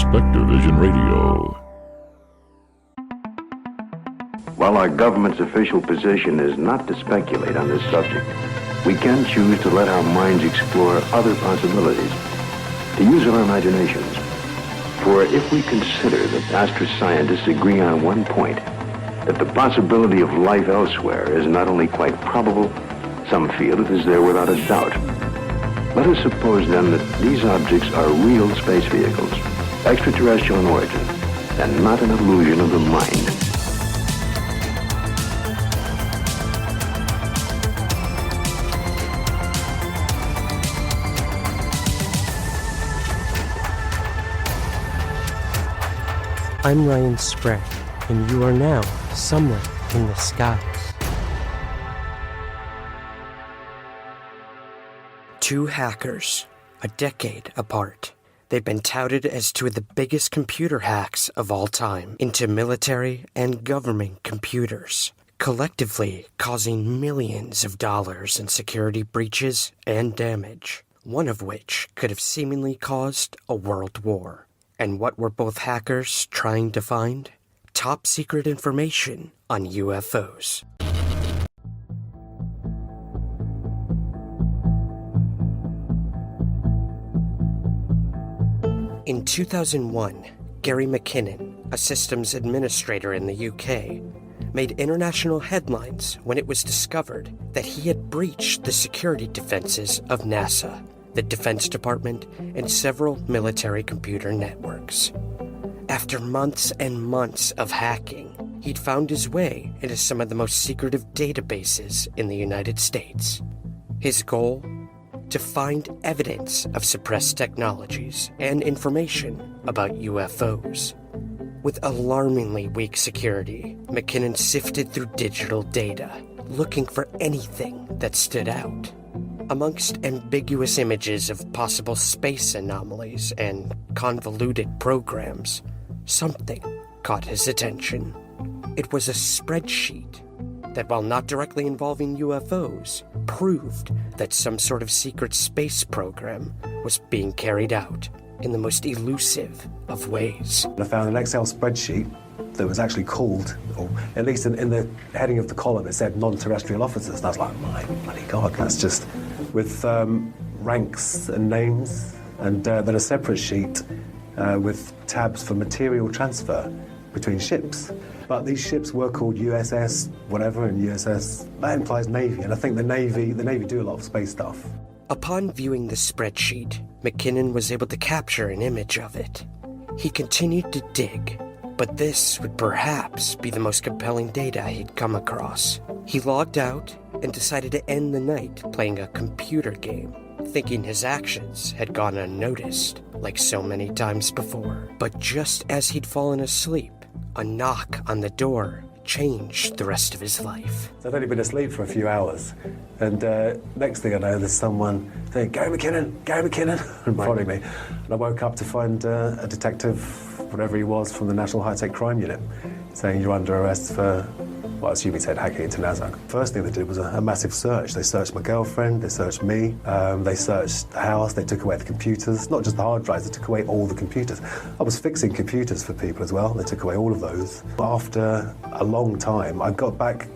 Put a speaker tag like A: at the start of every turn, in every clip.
A: Spectrovision Radio.
B: While our government's official position is not to speculate on this subject, we can choose to let our minds explore other possibilities, to use our imaginations. For if we consider that astroscientists agree on one point, that the possibility of life elsewhere is not only quite probable, some feel it is there without a doubt. Let us suppose then that these objects are real space vehicles, extraterrestrial in origin, and not an illusion of the mind.
C: I'm Ryan Sprague, and you are now somewhere in the skies. Two hackers, a decade apart. They've been touted as two of the biggest computer hacks of all time into military and government computers, collectively causing millions of dollars in security breaches and damage, one of which could have seemingly caused a world war. And what were both hackers trying to find? Top secret information on UFOs. In 2001, Gary McKinnon, a systems administrator in the UK, made international headlines when it was discovered that he had breached the security defenses of NASA, the Defense Department, and several military computer networks. After months and months of hacking, he'd found his way into some of the most secretive databases in the United States. His goal? To find evidence of suppressed technologies and information about UFOs. With alarmingly weak security, McKinnon sifted through digital data, looking for anything that stood out. Amongst ambiguous images of possible space anomalies and convoluted programs, something caught his attention. It was a spreadsheet that, while not directly involving UFOs, proved that some sort of secret space program was being carried out in the most elusive of ways.
D: I found an Excel spreadsheet that was actually called, or at least in the heading of the column, it said non-terrestrial officers. And I was like, my bloody God, that's just with ranks and names, and then a separate sheet with tabs for material transfer between ships. But these ships were called USS whatever, and USS, that implies Navy, and I think the Navy do a lot of space stuff.
C: Upon viewing the spreadsheet, McKinnon was able to capture an image of it. He continued to dig, but this would perhaps be the most compelling data he'd come across. He logged out and decided to end the night playing a computer game, thinking his actions had gone unnoticed, like so many times before. But just as he'd fallen asleep, a knock on the door changed the rest of his life.
D: So I'd only been asleep for a few hours, and next thing I know, there's someone saying, Gary McKinnon, and prodding me. And I woke up to find a detective, whatever he was, from the National High-Tech Crime Unit, saying you're under arrest for, well, I assume he said hacking into NASA. First thing they did was a massive search. They searched my girlfriend, they searched me, they searched the house, they took away the computers, not just the hard drives, they took away all the computers. I was fixing computers for people as well, they took away all of those. After a long time, I got back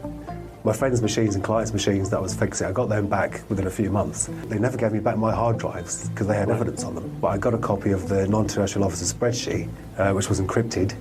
D: my friends' machines and clients' machines that I was fixing. I got them back within a few months. They never gave me back my hard drives because they had evidence on them. But I got a copy of the non-terrestrial officer spreadsheet, which was encrypted,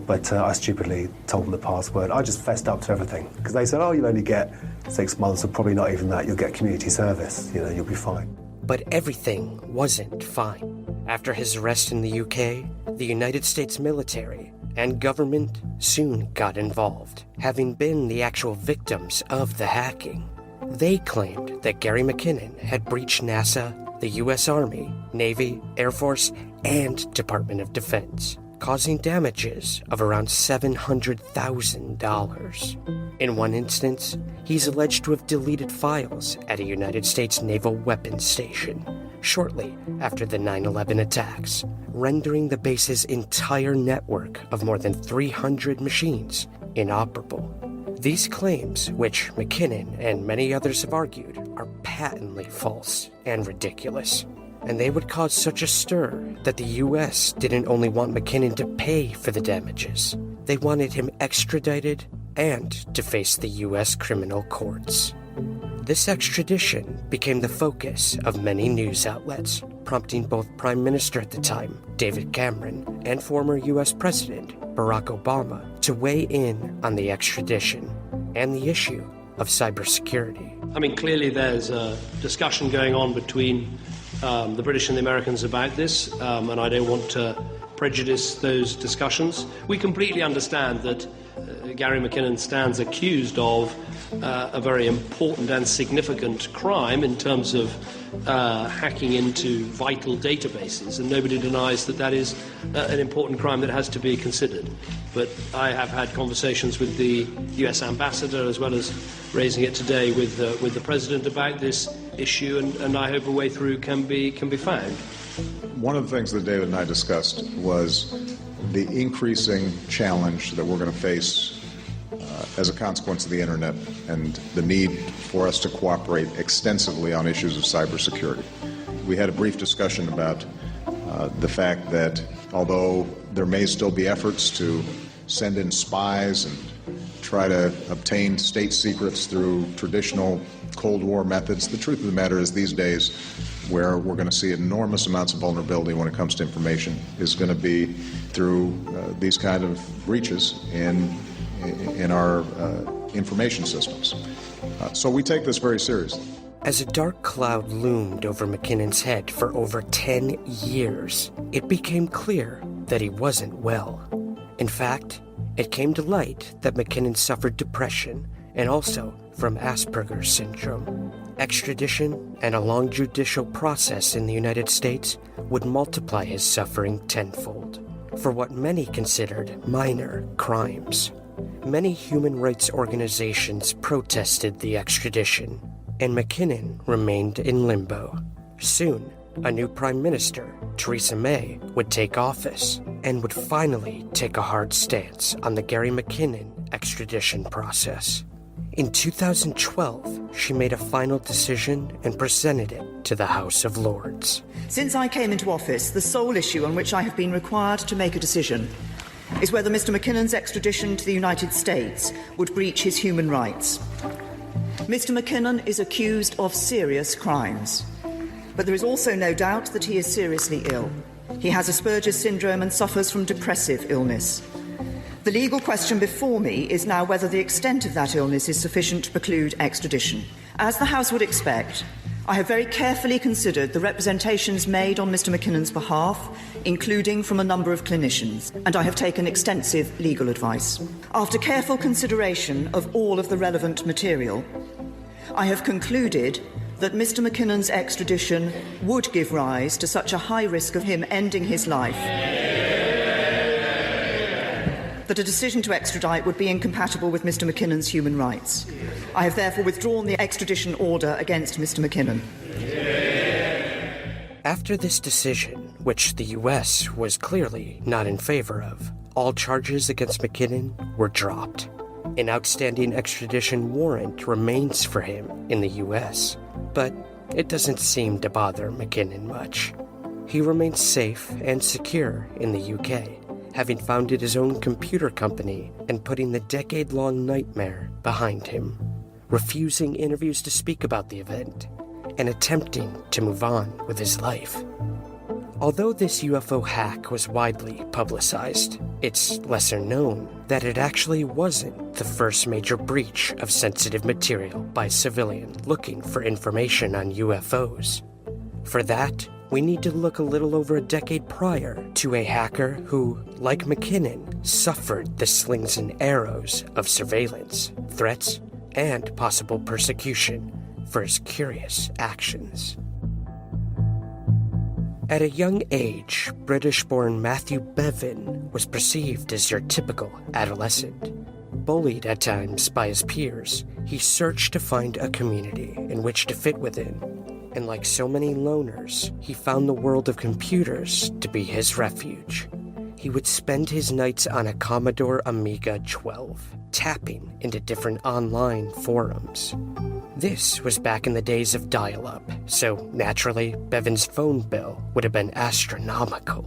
D: but I stupidly told them the password. I just fessed up to everything because they said, oh, you'll only get 6 months, or probably not even that. You'll get community service, you'll be fine.
C: But everything wasn't fine. After his arrest in the UK, the United States military and government soon got involved, having been the actual victims of the hacking. They claimed that Gary McKinnon had breached NASA, the U.S. Army, Navy, Air Force, and Department of Defense, causing damages of around $700,000. In one instance, he's alleged to have deleted files at a United States naval weapons station shortly after the 9/11 attacks, rendering the base's entire network of more than 300 machines inoperable. These claims, which McKinnon and many others have argued, are patently false and ridiculous. and they would cause such a stir that the U.S. didn't only want McKinnon to pay for the damages, they wanted him extradited and to face the U.S. criminal courts. This extradition became the focus of many news outlets, prompting both Prime Minister at the time, David Cameron, and former U.S. President, Barack Obama, to weigh in on the extradition and the issue of cybersecurity.
E: I mean, clearly there's a discussion going on between the British and the Americans about this, and I don't want to prejudice those discussions. We completely understand that Gary McKinnon stands accused of a very important and significant crime in terms of hacking into vital databases, and nobody denies that that is an important crime that has to be considered. But I have had conversations with the US ambassador, as well as raising it today with the president about this issue, and I hope a way through can be found.
F: One of the things that David and I discussed was the increasing challenge that we're going to face as a consequence of the internet and the need for us to cooperate extensively on issues of cybersecurity. We had a brief discussion about the fact that although there may still be efforts to send in spies and try to obtain state secrets through traditional Cold War methods, the truth of the matter is these days where we're going to see enormous amounts of vulnerability when it comes to information is going to be through these kind of breaches in our information systems. So we take this very seriously.
C: As a dark cloud loomed over McKinnon's head for over 10 years, it became clear that he wasn't well. In fact, it came to light that McKinnon suffered depression and also from Asperger's syndrome. Extradition and a long judicial process in the United States would multiply his suffering tenfold for what many considered minor crimes. Many human rights organizations protested the extradition, and McKinnon remained in limbo. Soon, a new Prime Minister, Theresa May, would take office and would finally take a hard stance on the Gary McKinnon extradition process. In 2012, she made a final decision and presented it to the House of Lords.
G: Since I came into office, the sole issue on which I have been required to make a decision is whether Mr. McKinnon's extradition to the United States would breach his human rights. Mr. McKinnon is accused of serious crimes, but there is also no doubt that he is seriously ill. He has Asperger's syndrome and suffers from depressive illness. The legal question before me is now whether the extent of that illness is sufficient to preclude extradition. As the House would expect, I have very carefully considered the representations made on Mr. McKinnon's behalf, including from a number of clinicians, and I have taken extensive legal advice. After careful consideration of all of the relevant material, I have concluded that Mr. McKinnon's extradition would give rise to such a high risk of him ending his life that a decision to extradite would be incompatible with Mr. McKinnon's human rights. I have therefore withdrawn the extradition order against Mr. McKinnon.
C: After this decision, which the U.S. was clearly not in favor of, all charges against McKinnon were dropped. An outstanding extradition warrant remains for him in the U.S., but it doesn't seem to bother McKinnon much. He remains safe and secure in the UK, having founded his own computer company and putting the decade-long nightmare behind him, refusing interviews to speak about the event, and attempting to move on with his life. Although this UFO hack was widely publicized, it's lesser known that it actually wasn't the first major breach of sensitive material by a civilian looking for information on UFOs. For that, we need to look a little over a decade prior to a hacker who, like McKinnon, suffered the slings and arrows of surveillance, threats, and possible persecution for his curious actions. At a young age, British-born Matthew Bevan was perceived as your typical adolescent. Bullied at times by his peers, he searched to find a community in which to fit within. And like so many loners, he found the world of computers to be his refuge. he would spend his nights on a Commodore Amiga 12, tapping into different online forums. This was back in the days of dial-up, so naturally, Bevan's phone bill would have been astronomical.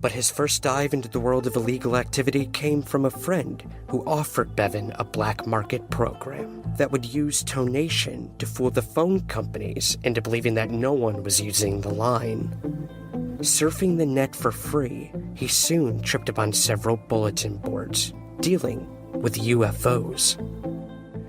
C: But his first dive into the world of illegal activity came from a friend who offered Bevan a black market program that would use tonation to fool the phone companies into believing that no one was using the line. Surfing the net for free, he soon tripped upon several bulletin boards dealing with UFOs.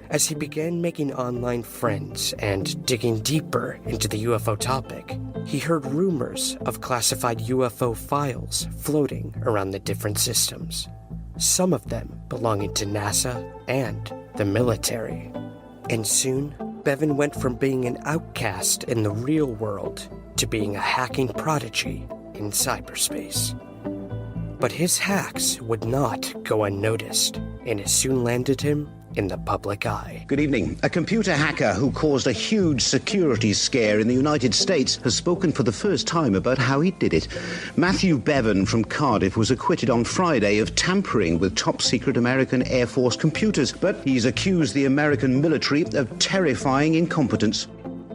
C: As he began making online friends and digging deeper into the UFO topic, he heard rumors of classified UFO files floating around the different systems, some of them belonging to NASA and the military. And soon, Bevan went from being an outcast in the real world to being a hacking prodigy in cyberspace. But his hacks would not go unnoticed, and it soon landed him in the public eye.
H: Good evening. A computer hacker who caused a huge security scare in the United States has spoken for the first time about how he did it. Matthew Bevan from Cardiff was acquitted on Friday of tampering with top-secret American Air Force computers, but he's accused the American military of terrifying incompetence.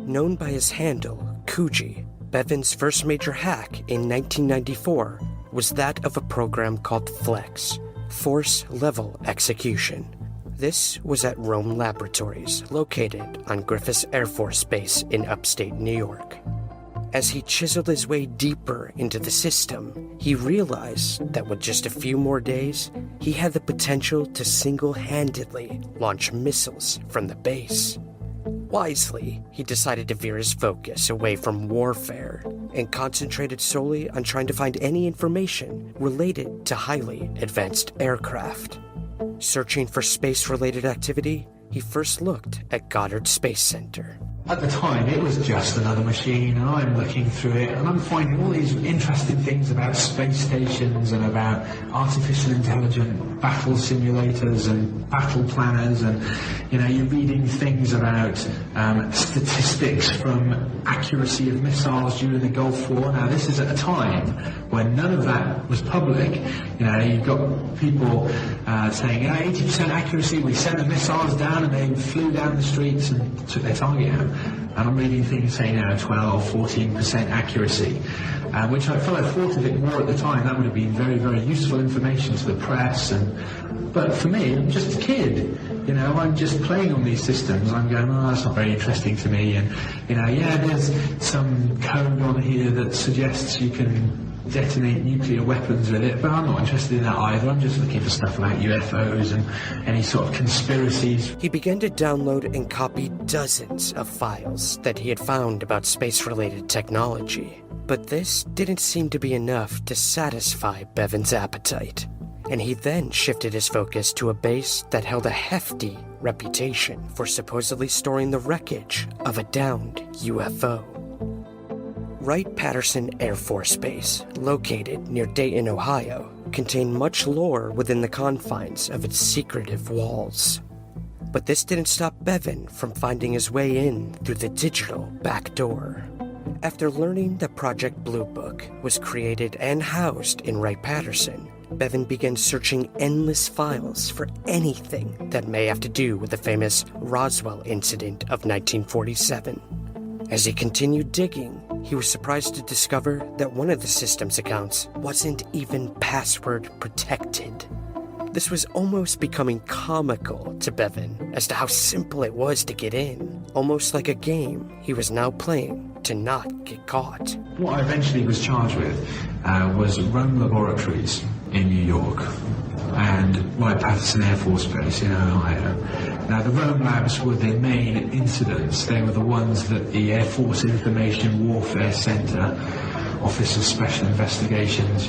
H: Known by his handle, Kuji, Bevan's first major hack in 1994 was that of a program called Flex, Force Level Execution. This was at Rome Laboratories, located on Griffiths Air Force Base in upstate New York. As he chiseled his way deeper into the system, he realized that with just a few more days, he had the potential to single-handedly launch missiles from the base. Wisely, he decided to veer his focus away from warfare and concentrated solely on trying to find any information related to highly advanced aircraft. Searching for space-related activity, he first looked at Goddard Space Center.
I: At the time, it was just another machine, and I'm looking through it, and I'm finding all these interesting things about space stations and about artificial intelligent battle simulators and battle planners, and, you're reading things about statistics from accuracy of missiles during the Gulf War. Now, this is at a time when none of that was public. You've got people saying, 80% accuracy, we sent the missiles down and they flew down the streets and took their target out. And I'm reading things saying 12, 14% accuracy, which I thought of it more at the time. That would have been very, very useful information to the press. But for me, I'm just a kid. I'm just playing on these systems. I'm going, that's not very interesting to me. And, there's some code on here that suggests you can detonate nuclear weapons with it, but I'm not interested in that either. I'm just looking for stuff like UFOs and any sort of conspiracies.
C: He began to download and copy dozens of files that he had found about space-related technology. But this didn't seem to be enough to satisfy Bevan's appetite, and he then shifted his focus to a base that held a hefty reputation for supposedly storing the wreckage of a downed UFO. Wright-Patterson Air Force Base, located near Dayton, Ohio, contained much lore within the confines of its secretive walls. But this didn't stop Bevan from finding his way in through the digital back door. After learning that Project Blue Book was created and housed in Wright-Patterson, Bevan began searching endless files for anything that may have to do with the famous Roswell incident of 1947. As he continued digging, he was surprised to discover that one of the system's accounts wasn't even password protected. This was almost becoming comical to Bevan as to how simple it was to get in, almost like a game he was now playing to not get caught.
I: What I eventually was charged with was Rome Laboratories in New York and Wright-Patterson Air Force Base in Ohio. Now, the Rome Labs were the main incidents. They were the ones that the Air Force Information Warfare Center, Office of Special Investigations,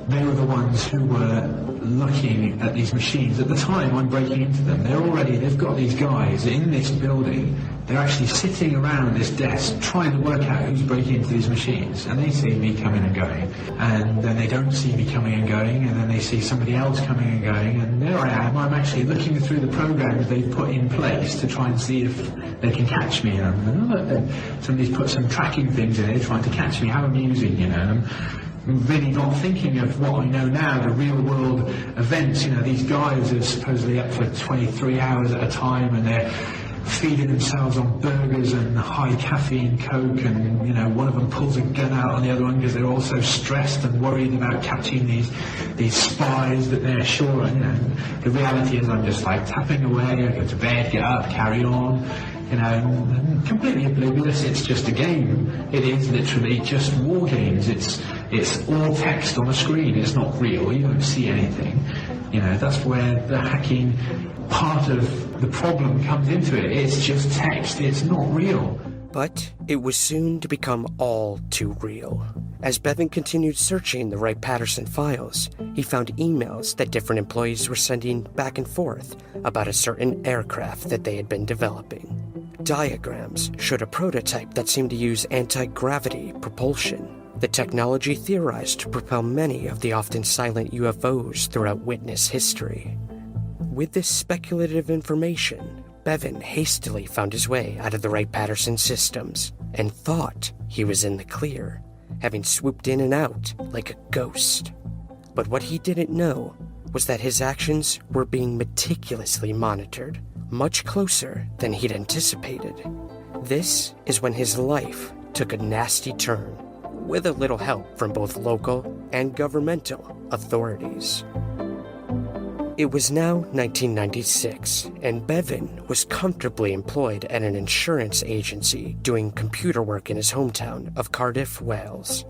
I: they were the ones who were looking at these machines. At the time I'm breaking into them, they've got these guys in this building. They're actually sitting around this desk trying to work out who's breaking into these machines. And they see me coming and going. And then they don't see me coming and going. And then they see somebody else coming and going. And there I am. I'm actually looking through the programs they've put in place to try and see if they can catch me. And somebody's put some tracking things in there trying to catch me. How amusing, really not thinking of what I know now, the real world events. You know, these guys are supposedly up for 23 hours at a time, and they're feeding themselves on burgers and high caffeine Coke, and you know, one of them pulls a gun out on the other one because they're all so stressed and worried about catching these spies that they're sure. You know, the reality is I'm just like tapping away. I go to bed, get up, carry on. You know, and completely oblivious. It's just a game. It is literally just war games. It's all text on a screen. It's not real. You don't see anything. You know, that's where the hacking part of the problem comes into it. It's just text. It's not real.
C: But it was soon to become all too real. As Bevan continued searching the Wright-Patterson files, he found emails that different employees were sending back and forth about a certain aircraft that they had been developing. Diagrams showed a prototype that seemed to use anti-gravity propulsion, the technology theorized to propel many of the often silent UFOs throughout witness history. With this speculative information, Bevan hastily found his way out of the Wright-Patterson systems and thought he was in the clear, having swooped in and out like a ghost. But what he didn't know was that his actions were being meticulously monitored, much closer than he'd anticipated. This is when his life took a nasty turn, with a little help from both local and governmental authorities. It was now 1996, and Bevan was comfortably employed at an insurance agency doing computer work in his hometown of Cardiff, Wales.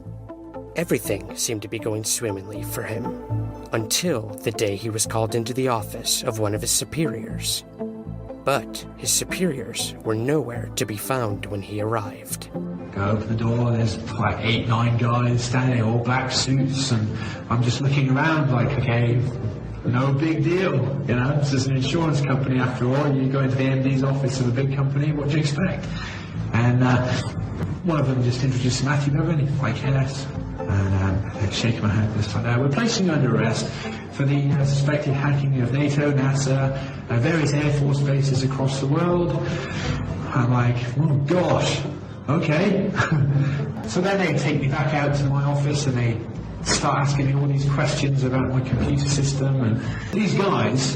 C: Everything seemed to be going swimmingly for him, until the day he was called into the office of one of his superiors. But his superiors were nowhere to be found when he arrived.
I: Go open the door, there's like 8-9 guys standing in all black suits, and I'm just looking around like, okay, no big deal, you know, this is an insurance company after all. You go into the MD's office of a big company, what do you expect? And one of them just introduced Matthew Bevan, like, yes, and shaking my hand this time. We're placing you under arrest for the suspected hacking of NATO, NASA, various Air Force bases across the world. I'm like, oh gosh, okay. So then they take me back out to my office and they start asking me all these questions about my computer system, and these guys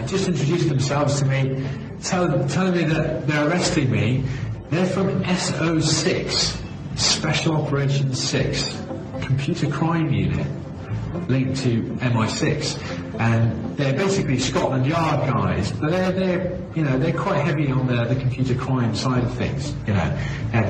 I: just introduced themselves to me, telling me that they're arresting me. They're from SO6, Special Operations 6, Computer Crime Unit, linked to MI6, and they're basically Scotland Yard guys, but they're quite heavy on the computer crime side of things, you know, and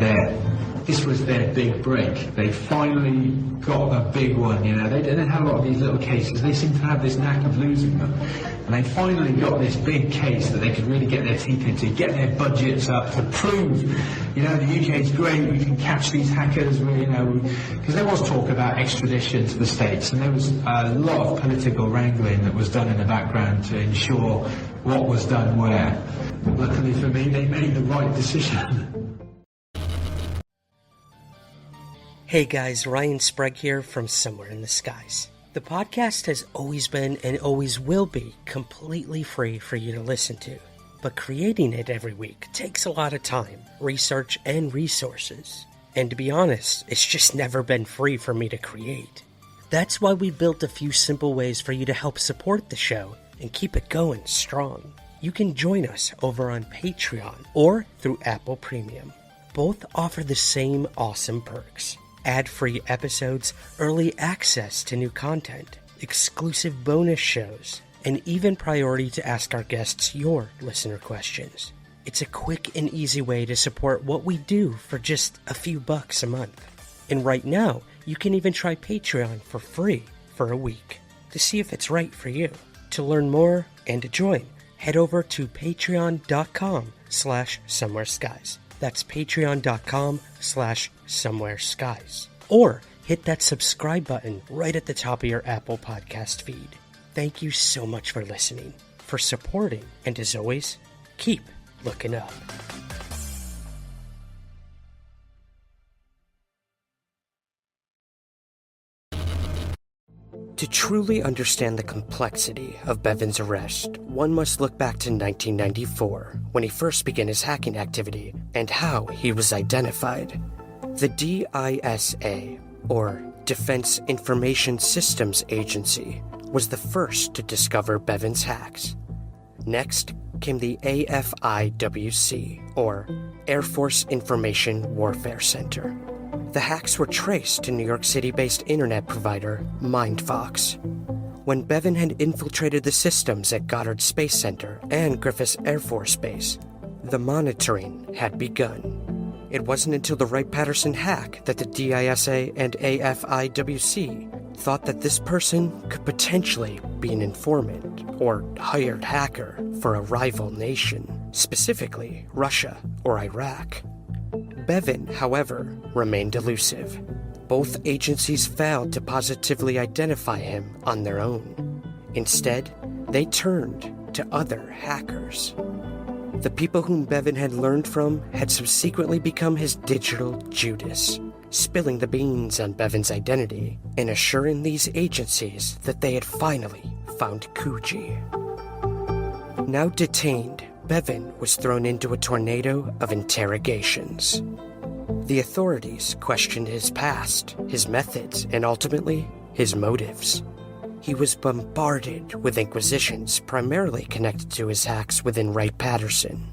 I: this was their big break. They finally got a big one, you know. They didn't have a lot of these little cases. They seem to have this knack of losing them. And they finally got this big case that they could really get their teeth into, get their budgets up to prove, you know, the UK's great, we can catch these hackers, you know, because there was talk about extradition to the States, and there was a lot of political wrangling that was done in the background to ensure what was done where. Luckily for me, they made the right decision.
C: Hey guys, Ryan Sprague here from Somewhere in the Skies. The podcast has always been and always will be completely free for you to listen to. But creating it every week takes a lot of time, research, and resources. And to be honest, it's just never been free for me to create. That's why we built a few simple ways for you to help support the show and keep it going strong. You can join us over on Patreon or through Apple Premium. Both offer the same awesome perks. Ad-free episodes, early access to new content, exclusive bonus shows, and even priority to ask our guests your listener questions. It's a quick and easy way to support what we do for just a few bucks a month. And right now, you can even try Patreon for free for a week to see if it's right for you. To learn more and to join, head over to patreon.com/somewhereskies. That's patreon.com/somewhereskies. Or hit that subscribe button right at the top of your Apple Podcast feed. Thank you so much for listening, for supporting, and as always, keep looking up. To truly understand the complexity of Bevan's arrest, one must look back to 1994, when he first began his hacking activity, and how he was identified. The DISA, or Defense Information Systems Agency was the first to discover Bevan's hacks. Next came the AFIWC, or Air Force Information Warfare Center. The hacks were traced to New York City-based internet provider MindFox. When Bevan had infiltrated the systems at Goddard Space Center and Griffiths Air Force Base, the monitoring had begun. It wasn't until the Wright-Patterson hack that the DISA and AFIWC thought that this person could potentially be an informant or hired hacker for a rival nation, specifically Russia or Iraq. Bevan, however, remained elusive. Both agencies failed to positively identify him on their own. Instead, they turned to other hackers. The people whom Bevan had learned from had subsequently become his digital Judas, spilling the beans on Bevan's identity and assuring these agencies that they had finally found Coogee. Now detained, Bevan was thrown into a tornado of interrogations. The authorities questioned his past, his methods, and ultimately, his motives. He was bombarded with inquisitions primarily connected to his hacks within Wright-Patterson.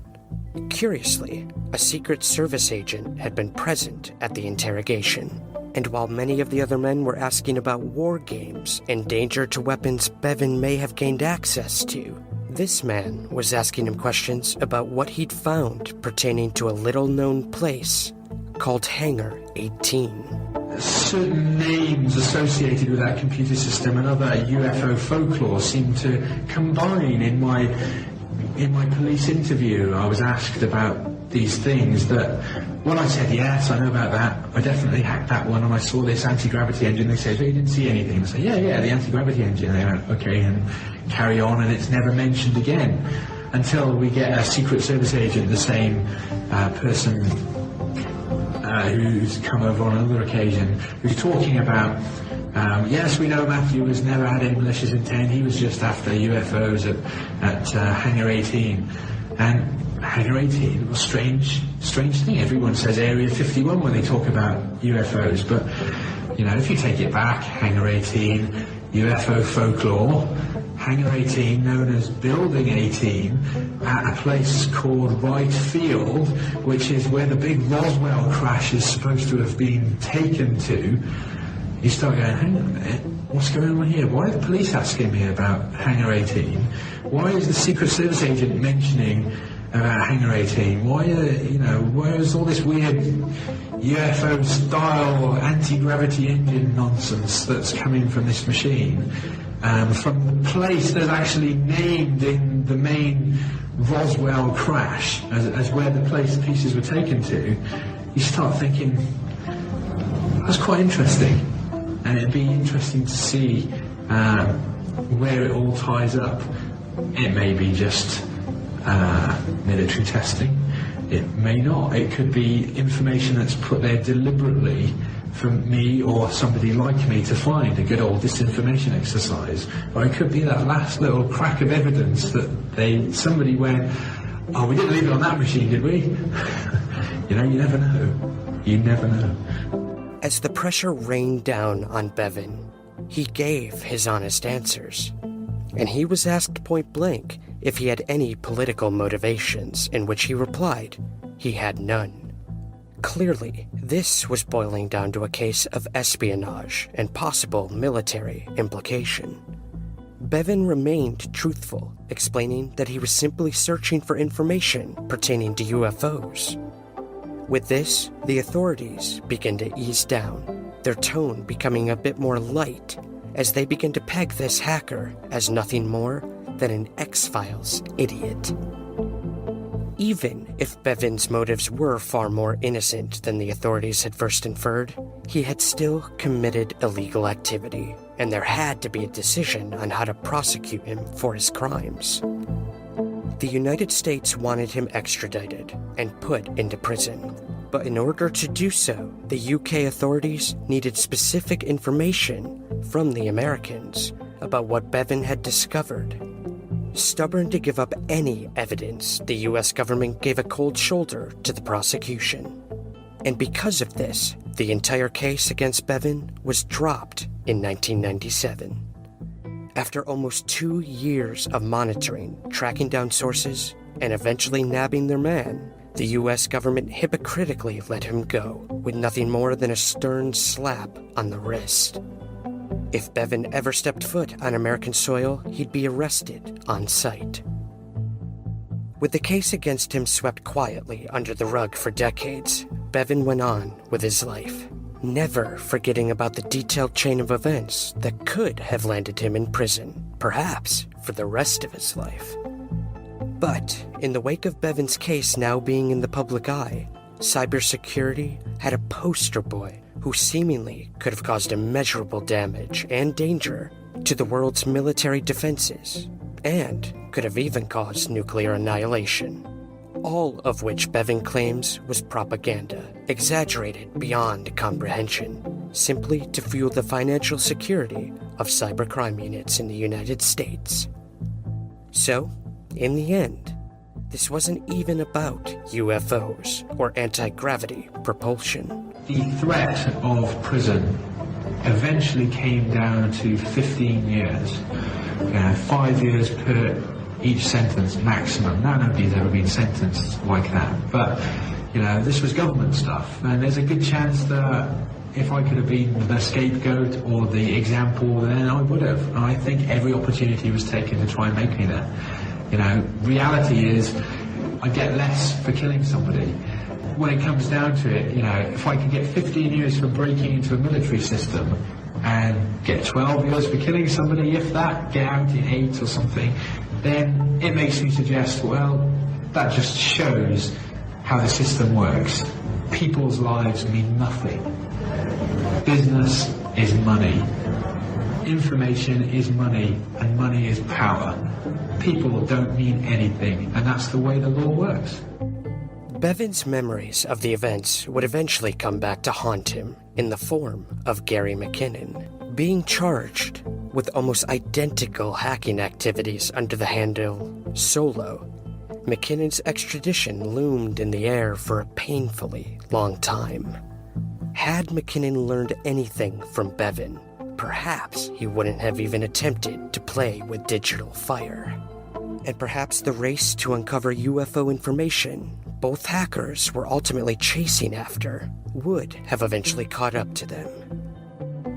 C: Curiously, a Secret Service agent had been present at the interrogation, and while many of the other men were asking about war games and danger to weapons Bevan may have gained access to, this man was asking him questions about what he'd found pertaining to a little-known place called Hangar 18.
I: Certain names associated with that computer system and other UFO folklore seem to combine. In my police interview, I was asked about these things that, when I said, yes, I know about that, I definitely hacked that one, and I saw this anti-gravity engine, they say, so you didn't see anything? I say, yeah, the anti-gravity engine. And they went, okay, and carry on, and it's never mentioned again until we get a Secret Service agent, the same person who's come over on another occasion, who's talking about, yes, we know Matthew has never had any malicious intent, he was just after UFOs at Hangar 18. And Hangar 18 was a strange thing. Everyone says Area 51 when they talk about UFOs, but, you know, if you take it back, Hangar 18, UFO folklore, Hangar 18, known as Building 18, at a place called Wright Field, which is where the big Roswell crash is supposed to have been taken to. You start going, hang on a minute, what's going on here? Why are the police asking me about Hangar 18? Why is the Secret Service agent mentioning about Hangar 18? Why is all this weird UFO-style anti-gravity engine nonsense that's coming from this machine? From the place that's actually named in the main Roswell crash as where the pieces were taken to, you start thinking, that's quite interesting. And it'd be interesting to see where it all ties up. It may be just military testing. It may not. It could be information that's put there deliberately for me or somebody like me to find, a good old disinformation exercise. Or it could be that last little crack of evidence that somebody went, oh, we didn't leave it on that machine, did we? You know, you never know. You never know.
C: As the pressure rained down on Bevan, he gave his honest answers. And he was asked point blank if he had any political motivations, in which he replied he had none. Clearly, this was boiling down to a case of espionage and possible military implication. Bevan remained truthful, explaining that he was simply searching for information pertaining to UFOs. With this, the authorities began to ease down, their tone becoming a bit more light as they began to peg this hacker as nothing more than an X-Files idiot. Even if Bevan's motives were far more innocent than the authorities had first inferred, he had still committed illegal activity, and there had to be a decision on how to prosecute him for his crimes. The United States wanted him extradited and put into prison, but in order to do so, the UK authorities needed specific information from the Americans about what Bevan had discovered. Stubborn to give up any evidence, the US government gave a cold shoulder to the prosecution. And because of this, The entire case against Bevan was dropped in 1997. After almost 2 years of monitoring, tracking down sources, and eventually nabbing their man, the U.S. government hypocritically let him go, with nothing more than a stern slap on the wrist. If Bevan ever stepped foot on American soil, he'd be arrested on sight. With the case against him swept quietly under the rug for decades, Bevan went on with his life, never forgetting about the detailed chain of events that could have landed him in prison, perhaps for the rest of his life. But in the wake of Bevan's case now being in the public eye, cybersecurity had a poster boy who seemingly could have caused immeasurable damage and danger to the world's military defenses, and could have even caused nuclear annihilation. All of which Bevan claims was propaganda, exaggerated beyond comprehension, simply to fuel the financial security of cybercrime units in the United States. So, in the end, this wasn't even about UFOs or anti-gravity propulsion.
I: The threat of prison eventually came down to 15 years. 5 years per each sentence maximum. Now nobody's ever been sentenced like that. But, this was government stuff. And there's a good chance that if I could have been the scapegoat or the example, then I would have. And I think every opportunity was taken to try and make me that. Reality is I get less for killing somebody. When it comes down to it, if I could get 15 years for breaking into a military system and get 12 years for killing somebody, if that, get out in 8 or something, then it makes me suggest, well, that just shows how the system works. People's lives mean nothing. Business is money. Information is money, and money is power. People don't mean anything, and that's the way the law works.
C: Bevan's memories of the events would eventually come back to haunt him in the form of Gary McKinnon, being charged with almost identical hacking activities under the handle Solo. McKinnon's extradition loomed in the air for a painfully long time. Had McKinnon learned anything from Bevan, perhaps he wouldn't have even attempted to play with digital fire. And perhaps the race to uncover UFO information both hackers were ultimately chasing after would have eventually caught up to them.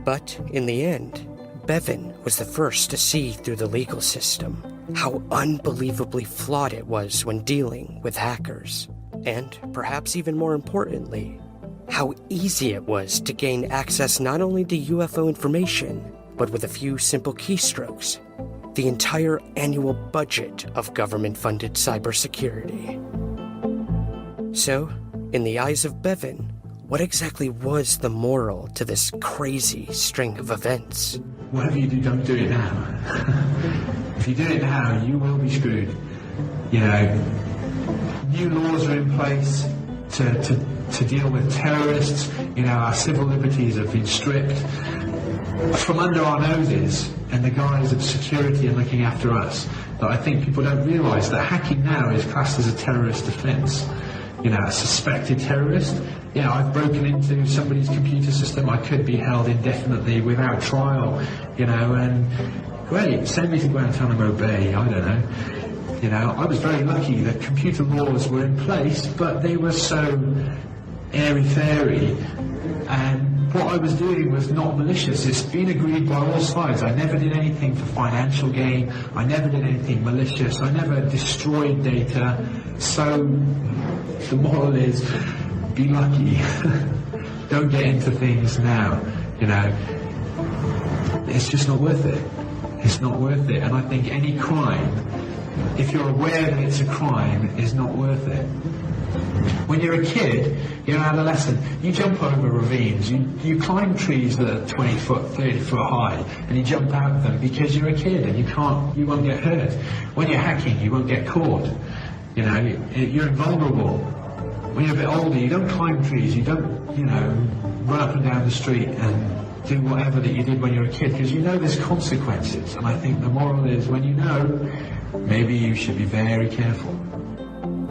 C: But in the end, Bevan was the first to see through the legal system how unbelievably flawed it was when dealing with hackers, and perhaps even more importantly, how easy it was to gain access not only to UFO information, but with a few simple keystrokes, the entire annual budget of government-funded cybersecurity. So, in the eyes of Bevan, what exactly was the moral to this crazy string of events?
I: Whatever you do, don't do it now. If you do it now, you will be screwed. New laws are in place to deal with terrorists. Our civil liberties have been stripped from under our noses in the guise of security and looking after us. But I think people don't realise that hacking now is classed as a terrorist offence. A suspected terrorist. I've broken into somebody's computer system. I could be held indefinitely without trial. And great, send me to Guantanamo Bay. I don't know. I was very lucky that computer laws were in place, but they were so airy-fairy, and what I was doing was not malicious. It's been agreed by all sides. I never did anything for financial gain. I never did anything malicious. I never destroyed data. So the moral is, be lucky. Don't get into things now. It's just not worth it. It's not worth it. And I think any crime, if you're aware that it's a crime, is not worth it. When you're a kid, you're an adolescent, you jump over ravines, you climb trees that are 20 foot, 30 foot high, and you jump out of them because you're a kid and you won't get hurt. When you're hacking, you won't get caught. You're invulnerable. When you're a bit older, you don't climb trees, you don't, run up and down the street and do whatever that you did when you're a kid, because there's consequences. And I think the moral is, when maybe you should be very careful.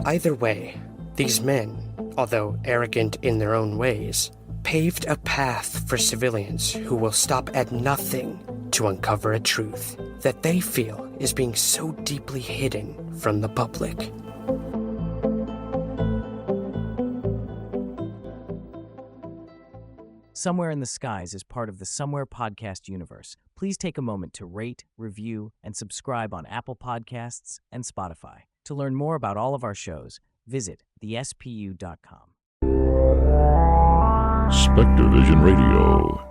C: Either way, these men, although arrogant in their own ways, paved a path for civilians who will stop at nothing to uncover a truth that they feel is being so deeply hidden from the public.
J: Somewhere in the Skies is part of the Somewhere podcast universe. Please take a moment to rate, review, and subscribe on Apple Podcasts and Spotify. To learn more about all of our shows, visit thespu.com.
A: Spectrovision Radio.